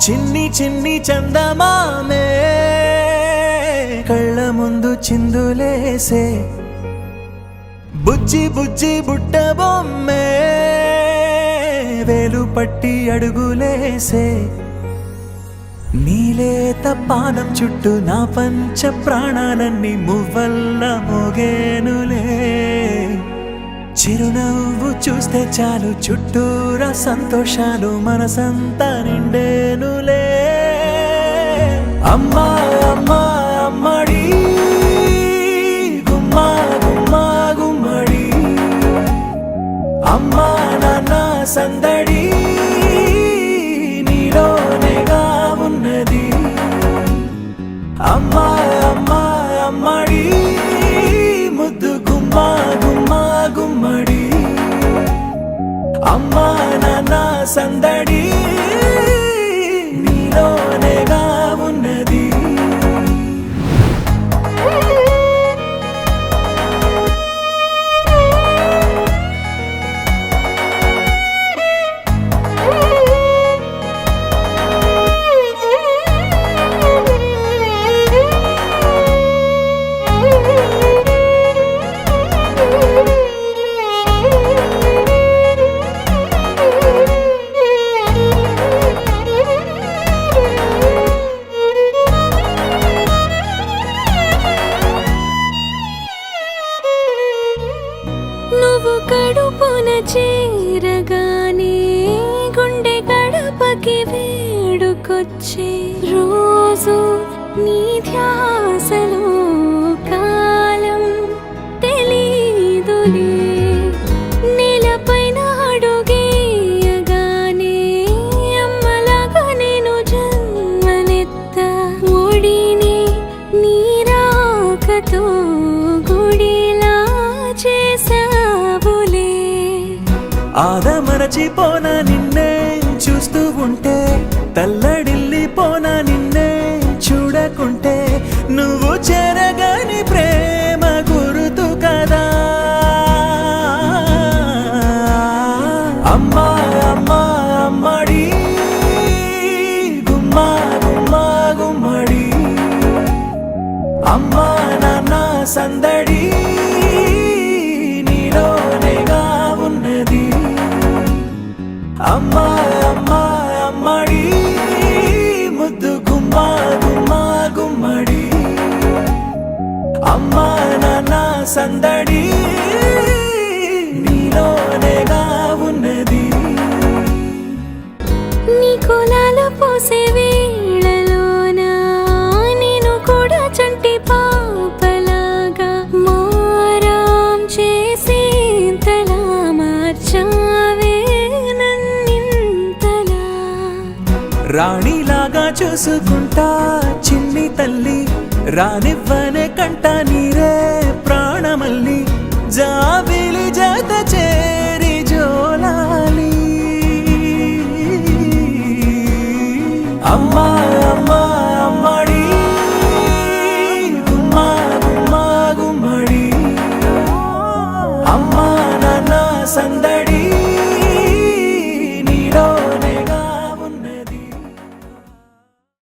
చిన్ని చిన్ని చందమామే కళ్ళ ముందు చిందులేసే బుజ్జి బుజ్జి బుట్ట బొమ్మే వేలు పట్టి అడుగులేసే నీలేత పానం చుట్టూ నా పంచ ప్రాణాలన్నీ మువ్వల్ల మోగేనులే చిరునవ్వు చూస్తే చాలు చుట్టూరా సంతోషాలు మనసంతా నిండేనులే అమ్మా అమ్మా అమ్మడి గుమ్మా గుమ్మా గుమ్మడి అమ్మా నాన్న సందడి నీలోనేగా ఉన్నది అమ్మా అమ్మా అమ్మడి ముద్దు గుమ్మా గుమ్మా గుమ్మడి అమ్మా నాన్న సందడి నీలోనేగా ఉన్నది నువ్వు కడుపున చేరగానే గుండె గడపకి వేడుకొచ్చే రోజు నీ ధ్యాసలో కాలం తెలీదులే నేలపైన అడుగేయగానే అమ్మలాగా నేను జన్మనెత్త ఒడిని నీ రాకతో గుడిలా చేసావులే ఆదమరచిపోన నిన్నే చూస్తూ ఉంటే తల్లడిల్లిపోన నిన్నే చూడకుంటే నువ్వు చెరగని ప్రేమ గురుతు కదా అమ్మా అమ్మా అమ్మడి గుమ్మా గుమ్మా గుమ్మడి అమ్మా నాన్న సందడి నీలోనేగా ఉన్నది అమ్మా అమ్మా అమ్మడి ముద్దు గుమ్మా గుమ్మా గుమ్మడి అమ్మా నాన్న సందడి నీలోనేగా ఉన్నది నీ కులాల పోసే వేళలోన నేను కూడా చంటి పాపలాగా మారాం చేసేంతలా మార్చావే నన్నింతలా రాణిలాగా చూసుకుంటా చిన్ని తల్లి రానివ్వనే కంట